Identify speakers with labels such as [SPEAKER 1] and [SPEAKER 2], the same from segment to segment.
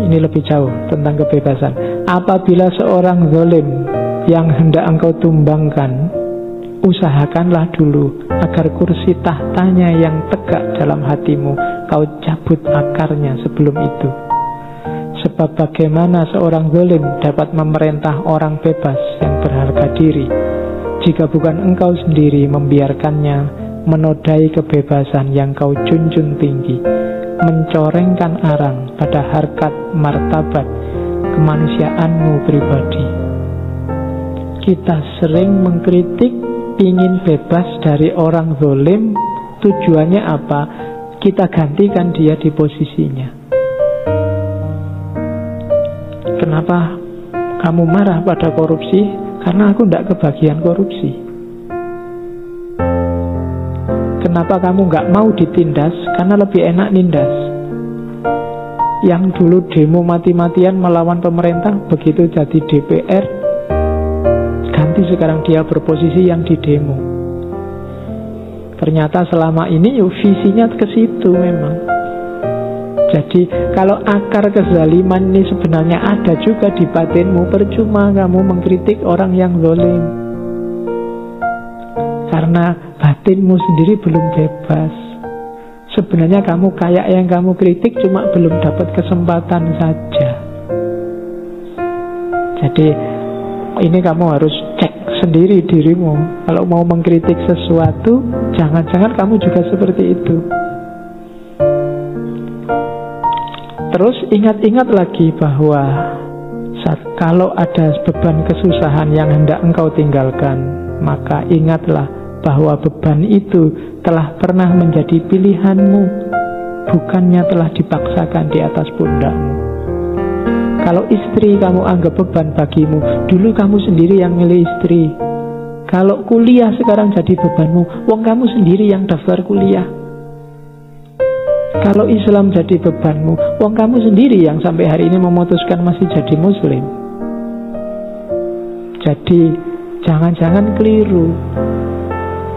[SPEAKER 1] Ini lebih jauh tentang kebebasan. Apabila seorang zalim yang hendak engkau tumbangkan, usahakanlah dulu agar kursi tahtanya yang tegak dalam hatimu kau cabut akarnya sebelum itu. Sebab bagaimana seorang zalim dapat memerintah orang bebas yang berharga diri jika bukan engkau sendiri membiarkannya menodai kebebasan yang kau junjung tinggi, mencorengkan arang pada harkat martabat kemanusiaanmu pribadi. Kita sering mengkritik, ingin bebas dari orang zalim. Tujuannya apa? Kita gantikan dia di posisinya. Kenapa kamu marah pada korupsi? Karena aku tidak kebagian korupsi. Kenapa kamu nggak mau ditindas? Karena lebih enak nindas. Yang dulu demo mati-matian melawan pemerintah, begitu jadi DPR, ganti sekarang dia berposisi yang didemo. Ternyata selama ini visinya ke situ memang. Jadi kalau akar kezaliman ini sebenarnya ada juga di batinmu, percuma kamu mengkritik orang yang zalim. Karena batinmu sendiri belum bebas. Sebenarnya kamu kayak yang kamu kritik, cuma belum dapat kesempatan saja. Jadi ini kamu harus cek sendiri dirimu. Kalau mau mengkritik sesuatu, jangan-jangan kamu juga seperti itu. Terus ingat-ingat lagi bahwa kalau ada beban kesusahan yang hendak engkau tinggalkan, maka ingatlah bahwa beban itu telah pernah menjadi pilihanmu, bukannya telah dipaksakan di atas pundakmu. Kalau istri kamu anggap beban bagimu, dulu kamu sendiri yang milih istri. Kalau kuliah sekarang jadi bebanmu, wong kamu sendiri yang daftar kuliah. Kalau Islam jadi bebanmu, wong kamu sendiri yang sampai hari ini memutuskan masih jadi muslim. Jadi jangan-jangan keliru.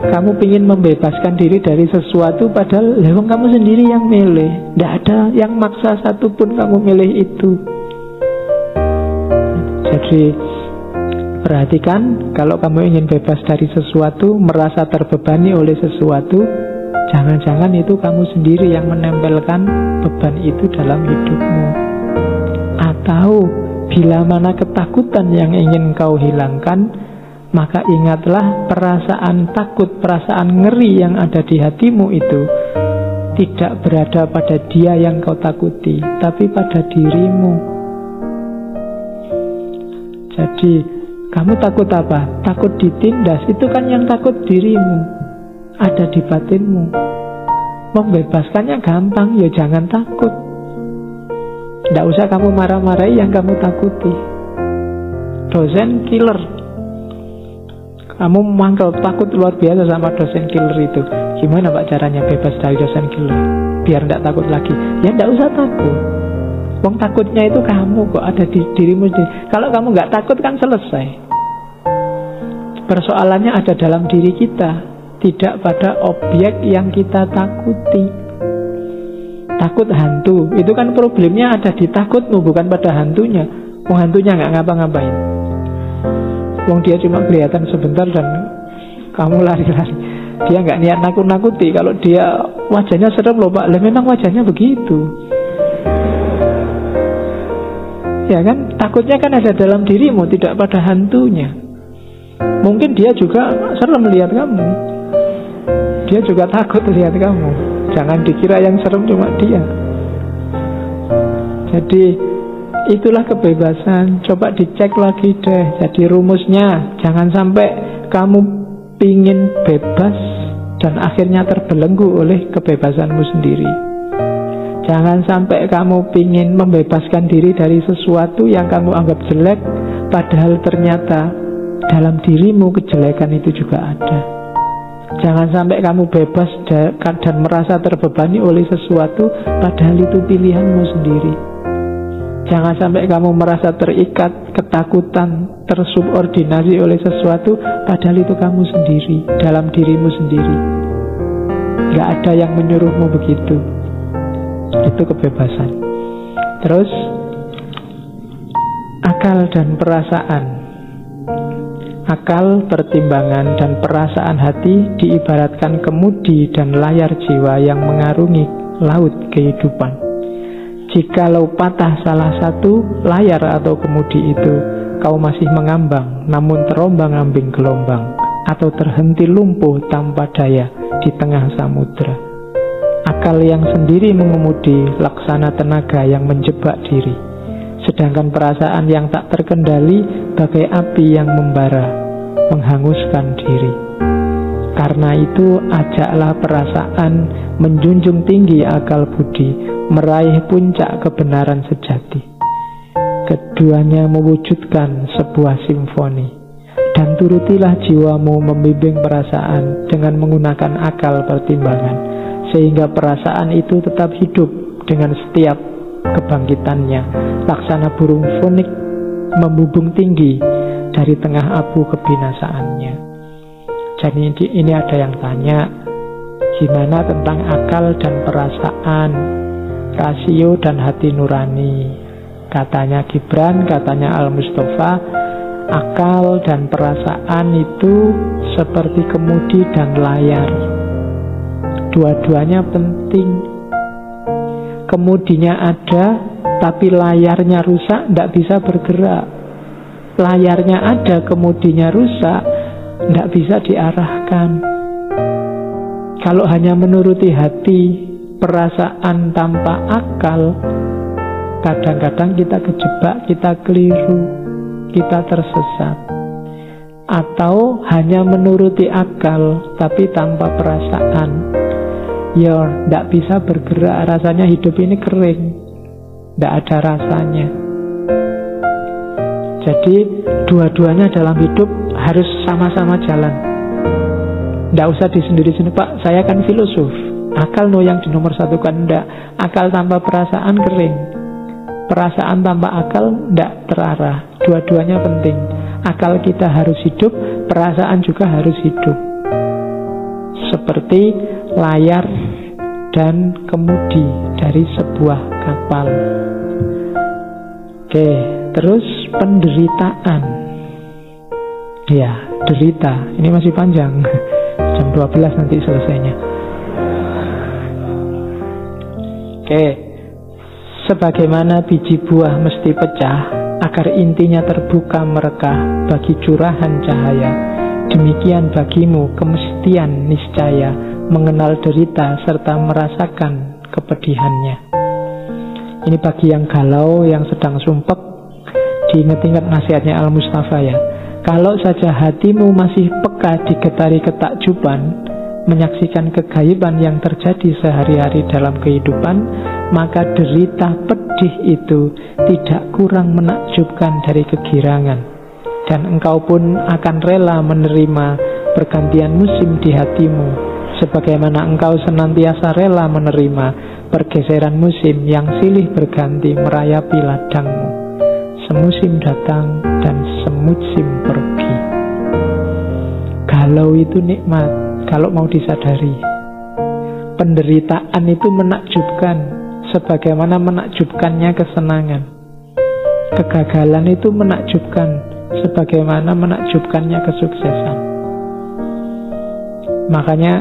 [SPEAKER 1] Kamu ingin membebaskan diri dari sesuatu, padahal wong kamu sendiri yang milih. Tidak ada yang maksa satupun kamu milih itu. Jadi perhatikan, kalau kamu ingin bebas dari sesuatu, merasa terbebani oleh sesuatu, jangan-jangan itu kamu sendiri yang menempelkan beban itu dalam hidupmu. Atau bila mana ketakutan yang ingin kau hilangkan, maka ingatlah perasaan takut, perasaan ngeri yang ada di hatimu itu tidak berada pada dia yang kau takuti, tapi pada dirimu. Jadi kamu takut apa? Takut ditindas, itu kan yang takut dirimu, ada di batinmu. Membebaskannya gampang, ya jangan takut. Tidak usah kamu marah-marahi yang kamu takuti. Dosen killer, kamu mangkel takut luar biasa sama dosen killer itu. Gimana Pak caranya bebas dari dosen killer biar tidak takut lagi? Ya tidak usah takut. Wong takutnya itu kamu kok, ada di dirimu sendiri. Kalau kamu nggak takut kan selesai. Persoalannya ada dalam diri kita, tidak pada objek yang kita takuti. Takut hantu, itu kan problemnya ada di takutmu, bukan pada hantunya. Wong hantunya nggak ngapa-ngapain. Wong dia cuma kelihatan sebentar dan kamu lari-lari. Dia nggak niat nakut-nakuti. Kalau dia wajahnya serem loh Pak, lah memang wajahnya begitu. Ya kan, takutnya kan ada dalam dirimu, tidak pada hantunya. Mungkin dia juga serem melihat kamu, dia juga takut lihat kamu. Jangan dikira yang serem cuma dia. Jadi itulah kebebasan. Coba dicek lagi deh. Jadi rumusnya, jangan sampai kamu pingin bebas dan akhirnya terbelenggu oleh kebebasanmu sendiri. Jangan sampai kamu pingin membebaskan diri dari sesuatu yang kamu anggap jelek, padahal ternyata dalam dirimu kejelekan itu juga ada. Jangan sampai kamu bebas dan merasa terbebani oleh sesuatu, padahal itu pilihanmu sendiri. Jangan sampai kamu merasa terikat, ketakutan, tersubordinasi oleh sesuatu, padahal itu kamu sendiri, dalam dirimu sendiri. Gak ada yang menyuruhmu begitu. Itu kebebasan. Terus Akal dan perasaan. Akal, pertimbangan, dan perasaan hati diibaratkan kemudi dan layar jiwa yang mengarungi laut kehidupan. Jikalau patah salah satu layar atau kemudi itu, kau masih mengambang, namun terombang-ambing gelombang, atau terhenti lumpuh tanpa daya di tengah samudera. Akal yang sendiri mengemudi laksana tenaga yang menjebak diri, sedangkan perasaan yang tak terkendali bagai api yang membara, menghanguskan diri. Karena itu, ajaklah perasaan menjunjung tinggi akal budi, meraih puncak kebenaran sejati. Keduanya mewujudkan sebuah simfoni. Dan turutilah jiwamu membimbing perasaan dengan menggunakan akal pertimbangan, sehingga perasaan itu tetap hidup dengan setiap kebangkitannya, laksana burung fonik membubung tinggi dari tengah abu kebinasaannya. Jadi ini ada yang tanya, gimana tentang akal dan perasaan, rasio dan hati nurani? Katanya Gibran, katanya Al-Mustafa, akal dan perasaan itu seperti kemudi dan layar. Dua-duanya penting. Kemudinya ada, tapi layarnya rusak, tidak bisa bergerak. Layarnya ada, kemudinya rusak, tidak bisa diarahkan. Kalau hanya menuruti hati, perasaan tanpa akal, kadang-kadang kita kejebak, kita keliru, kita tersesat. Atau hanya menuruti akal tapi tanpa perasaan, ya tidak bisa bergerak. Rasanya hidup ini kering, tidak ada rasanya. Jadi dua-duanya dalam hidup harus sama-sama jalan. Tidak usah disendiri-sendiri, Pak, saya kan filosof, akal yang di nomor satu kan. Tidak. Akal tanpa perasaan kering, perasaan tanpa akal tidak terarah. Dua-duanya penting. Akal kita harus hidup, perasaan juga harus hidup. Seperti layar dan kemudi dari sebuah kapal. Oke, terus penderitaan. Ya, derita. Ini masih panjang. Jam 12 nanti selesainya. Oke. Sebagaimana biji buah mesti pecah agar intinya terbuka merekah bagi curahan cahaya, demikian bagimu kemestian niscaya mengenal derita serta merasakan kepedihannya. Ini bagi yang galau, yang sedang sumpek, diingat-ingat nasihatnya Al-Mustafa ya. Kalau saja hatimu masih peka digetari ketakjuban, menyaksikan kegaiban yang terjadi sehari-hari dalam kehidupan, maka derita pedih itu tidak kurang menakjubkan dari kegirangan. Dan engkau pun akan rela menerima pergantian musim di hatimu, sebagaimana engkau senantiasa rela menerima pergeseran musim yang silih berganti merayapi ladangmu. Semusim datang dan semusim pergi. Galau itu nikmat kalau mau disadari. Penderitaan itu menakjubkan, sebagaimana menakjubkannya kesenangan. Kegagalan itu menakjubkan, sebagaimana menakjubkannya kesuksesan. Makanya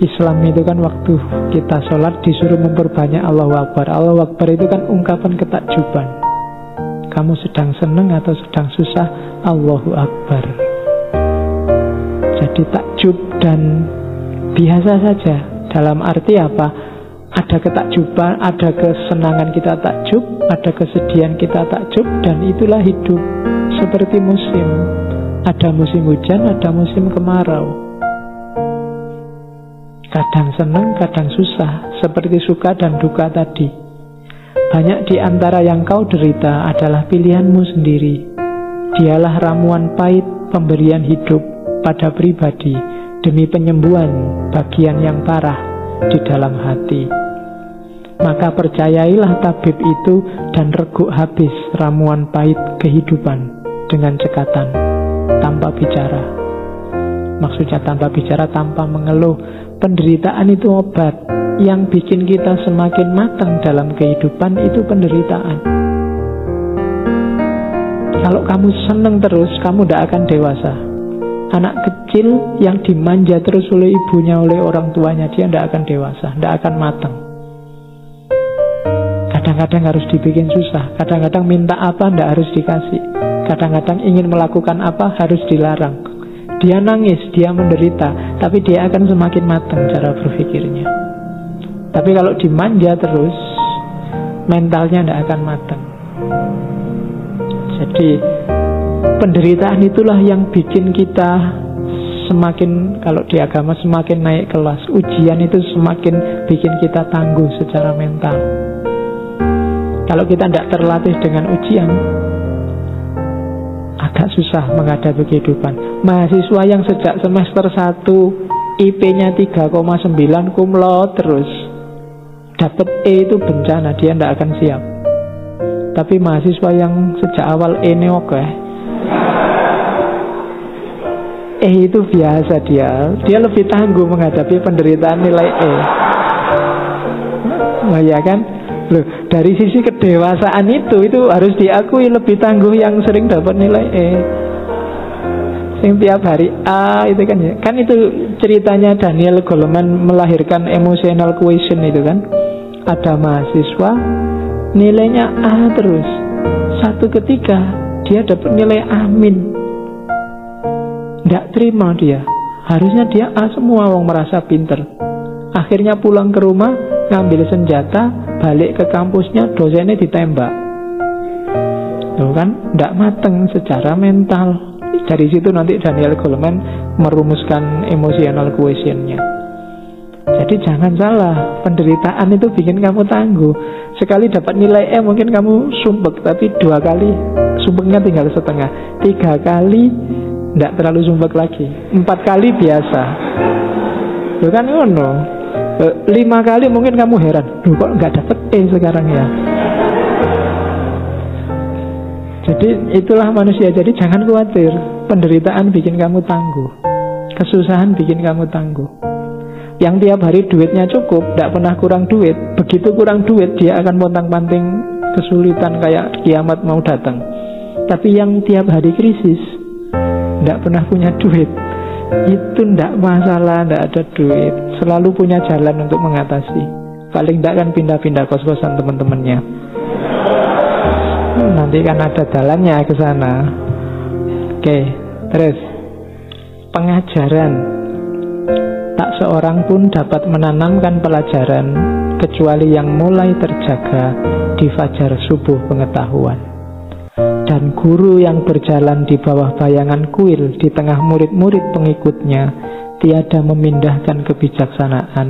[SPEAKER 1] Islam itu kan waktu kita sholat disuruh memperbanyak Allahu Akbar. Allahu Akbar itu kan ungkapan ketakjuban. Kamu sedang senang atau sedang susah, Allahu Akbar. Jadi takjub dan biasa saja. Dalam arti apa? Ada ketakjuban, ada kesenangan kita takjub, ada kesedihan kita takjub, dan itulah hidup. Seperti musim. Ada musim hujan, ada musim kemarau. Kadang senang, kadang susah, seperti suka dan duka tadi. Banyak di antara yang kau derita adalah pilihanmu sendiri. Dialah ramuan pahit pemberian hidup pada pribadi demi penyembuhan bagian yang parah di dalam hati. Maka percayailah tabib itu dan reguk habis ramuan pahit kehidupan dengan cekatan, tanpa bicara. Maksudnya tanpa bicara, tanpa mengeluh. Penderitaan itu obat. Yang bikin kita semakin matang dalam kehidupan itu penderitaan. Kalau kamu seneng terus, kamu tidak akan dewasa. Anak kecil yang dimanja terus oleh ibunya, oleh orang tuanya, dia tidak akan dewasa, tidak akan matang. Kadang-kadang harus dibikin susah, kadang-kadang minta apa tidak harus dikasih, kadang-kadang ingin melakukan apa harus dilarang. Dia nangis, dia menderita, tapi dia akan semakin matang cara berpikirnya. Tapi kalau dimanja terus, mentalnya tidak akan matang. Jadi penderitaan itulah yang bikin kita semakin, kalau di agama semakin naik kelas. Ujian itu semakin bikin kita tangguh secara mental. Kalau kita tidak terlatih dengan ujian, agak susah menghadapi kehidupan. Mahasiswa yang sejak semester 1 IP-nya 3,9 cum laude terus, dapat E itu bencana, dia tidak akan siap. Tapi mahasiswa yang sejak awal E-nya oke, itu biasa, dia lebih tangguh menghadapi penderitaan nilai E. Nah, ya kan? Loh, dari sisi kedewasaan itu harus diakui lebih tangguh yang sering dapat nilai E. Yang tiap hari A itu kan ya. Kan itu ceritanya Daniel Goleman melahirkan emotional quotient itu kan. Ada mahasiswa nilainya A terus. Satu ketika dia dapat nilai A-. Nggak terima dia. Harusnya dia A semua, wong merasa pinter. Akhirnya pulang ke rumah, ngambil senjata, balik ke kampusnya, dosennya ditembak. Tuh kan, nggak mateng secara mental. Dari situ nanti Daniel Goleman merumuskan emotional quotient-nya. Jadi jangan salah, penderitaan itu bikin kamu tangguh. Sekali dapat nilai E mungkin kamu sumpek, tapi 2 kali sumpeknya tinggal setengah. 3 kali tidak terlalu sumpek lagi. 4 kali biasa. Bukan ngono. 5 kali mungkin kamu heran, duh kok nggak dapet E sekarang ya. Jadi itulah manusia. Jadi jangan khawatir, penderitaan bikin kamu tangguh, kesusahan bikin kamu tangguh. Yang tiap hari duitnya cukup, tidak pernah kurang duit. Begitu kurang duit, dia akan pontang-panting kesulitan kayak kiamat mau datang. Tapi yang tiap hari krisis, tidak pernah punya duit, itu tidak masalah, tidak ada duit, selalu punya jalan untuk mengatasi. Paling tidak kan pindah-pindah kos-kosan teman-temannya. Nanti kan ada jalannya ke sana. Oke, terus pengajaran. Tak seorang pun dapat menanamkan pelajaran kecuali yang mulai terjaga di fajar subuh pengetahuan. Dan guru yang berjalan di bawah bayangan kuil di tengah murid-murid pengikutnya tiada memindahkan kebijaksanaan,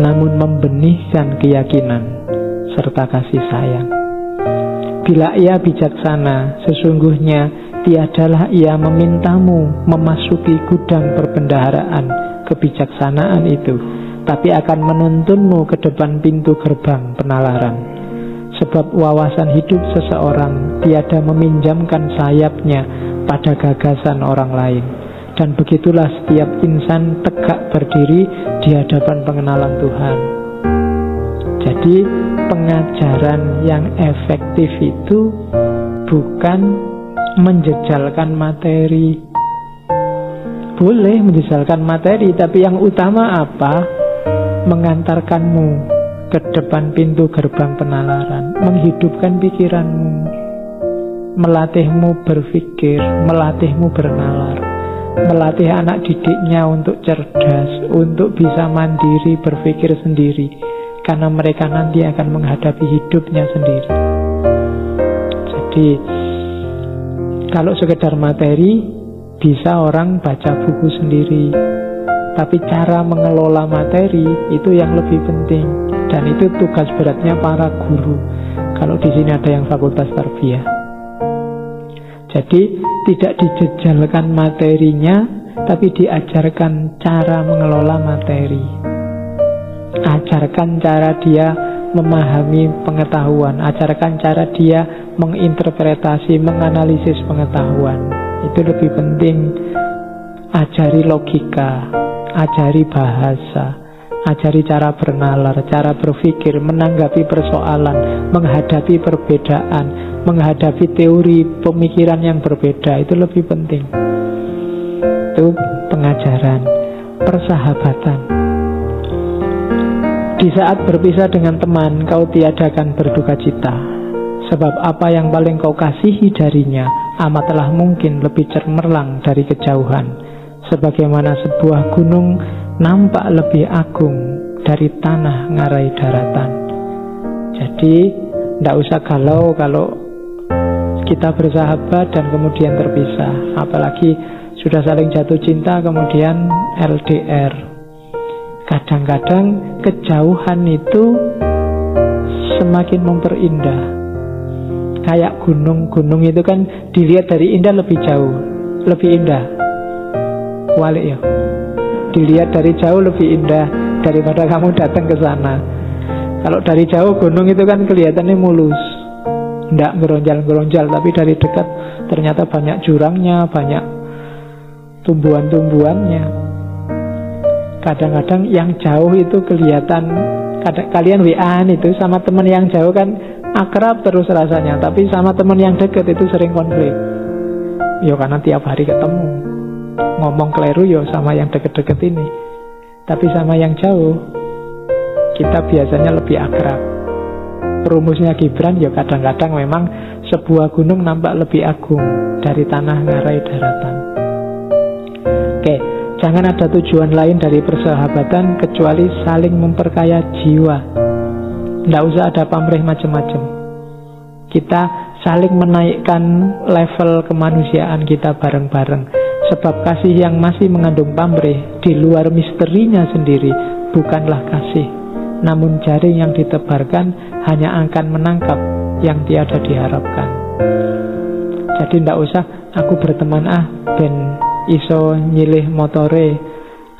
[SPEAKER 1] namun membenihkan keyakinan serta kasih sayang. Bila ia bijaksana, sesungguhnya tiadalah ia memintamu memasuki gudang perbendaharaan kebijaksanaan itu, tapi akan menuntunmu ke depan pintu gerbang penalaran. Sebab wawasan hidup seseorang tiada meminjamkan sayapnya pada gagasan orang lain. Dan begitulah setiap insan tegak berdiri di hadapan pengenalan Tuhan. Jadi pengajaran yang efektif itu bukan menjejalkan materi. Boleh menjejalkan materi, tapi yang utama apa? Mengantarkanmu ke depan pintu gerbang penalaran, menghidupkan pikiranmu, melatihmu berpikir, melatihmu bernalar, melatih anak didiknya untuk cerdas, untuk bisa mandiri, berpikir sendiri, karena mereka nanti akan menghadapi hidupnya sendiri. Jadi kalau sekedar materi, bisa orang baca buku sendiri, tapi cara mengelola materi itu yang lebih penting. Dan itu tugas beratnya para guru. Kalau di sini ada yang fakultas tarbiyah. Jadi tidak dijejalkan materinya, tapi diajarkan cara mengelola materi. Ajarkan cara dia memahami pengetahuan, ajarkan cara dia menginterpretasi, menganalisis pengetahuan. Itu lebih penting. Ajari logika, ajari bahasa, ajari cara bernalar, cara berpikir, menanggapi persoalan, menghadapi perbedaan, menghadapi teori pemikiran yang berbeda. Itu lebih penting. Itu pengajaran, persahabatan. Di saat berpisah dengan teman, kau tiadakan berduka cita, sebab apa yang paling kau kasihi darinya amatlah mungkin lebih cemerlang dari kejauhan, sebagaimana sebuah gunung nampak lebih agung dari tanah ngarai daratan. Jadi tidak usah galau kalau kita bersahabat dan kemudian terpisah, apalagi sudah saling jatuh cinta kemudian LDR. Kadang-kadang kejauhan itu semakin memperindah. Kayak gunung itu kan dilihat dari indah lebih jauh, lebih indah. Walik ya, dilihat dari jauh lebih indah daripada kamu datang ke sana. Kalau dari jauh gunung itu kan kelihatannya mulus, ndak geronjal-geronjal, tapi dari dekat ternyata banyak jurangnya, banyak tumbuhan-tumbuhannya. Kadang-kadang yang jauh itu kelihatan, kalian WA-an itu sama teman yang jauh kan akrab terus rasanya, tapi sama teman yang dekat itu sering konflik. Ya karena tiap hari ketemu, ngomong keliru ya sama yang deket-deket ini. Tapi sama yang jauh kita biasanya lebih akrab. Rumusnya Gibran ya kadang-kadang memang sebuah gunung nampak lebih agung dari tanah ngarai daratan. Oke, jangan ada tujuan lain dari persahabatan kecuali saling memperkaya jiwa. Tidak usah ada pamrih macam-macam. Kita saling menaikkan level kemanusiaan kita bareng-bareng. Sebab kasih yang masih mengandung pamrih di luar misterinya sendiri bukanlah kasih, namun jaring yang ditebarkan hanya akan menangkap yang tiada diharapkan. Jadi tidak usah aku berteman ben iso nyilih motore,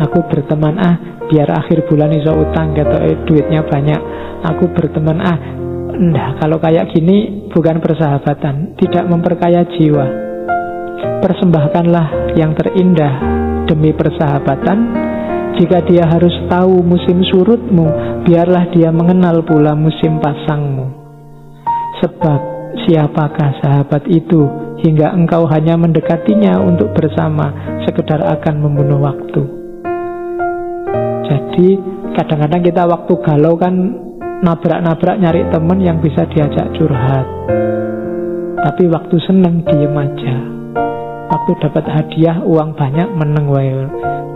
[SPEAKER 1] aku berteman biar akhir bulan iso utang gitu, duitnya banyak, aku berteman enggak. Kalau kayak gini bukan persahabatan, tidak memperkaya jiwa. Persembahkanlah yang terindah demi persahabatan. Jika dia harus tahu musim surutmu, biarlah dia mengenal pula musim pasangmu. Sebab siapakah sahabat itu hingga engkau hanya mendekatinya untuk bersama, sekedar akan membunuh waktu. Jadi kadang-kadang kita waktu galau kan nabrak-nabrak nyari teman yang bisa diajak curhat. Tapi waktu seneng diem aja. Waktu dapat hadiah uang banyak meneng wae,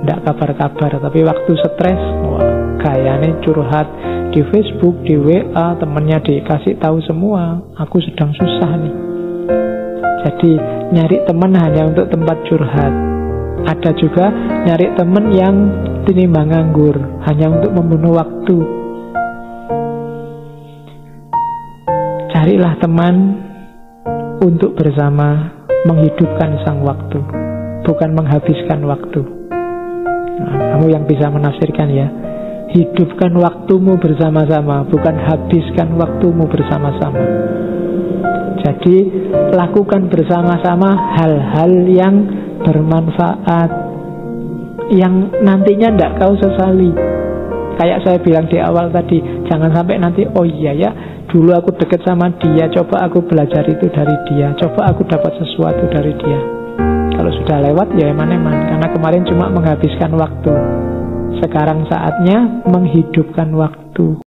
[SPEAKER 1] ndak kabar-kabar. Tapi waktu stres, wah gayane curhat di Facebook, di WA, temennya dikasih tahu semua, aku sedang susah nih. Jadi nyari teman hanya untuk tempat curhat. Ada juga nyari teman yang tinimbang nganggur, hanya untuk membunuh waktu. Carilah teman untuk bersama menghidupkan sang waktu, bukan menghabiskan waktu. Nah, kamu yang bisa menafsirkan ya. Hidupkan waktumu bersama-sama, bukan habiskan waktumu bersama-sama. Jadi lakukan bersama-sama hal-hal yang bermanfaat, yang nantinya tidak kau sesali. Kayak saya bilang di awal tadi, jangan sampai nanti, oh iya ya, dulu aku deket sama dia, coba aku belajar itu dari dia, coba aku dapat sesuatu dari dia. Kalau sudah lewat ya eman-eman, karena kemarin cuma menghabiskan waktu. Sekarang saatnya menghidupkan waktu.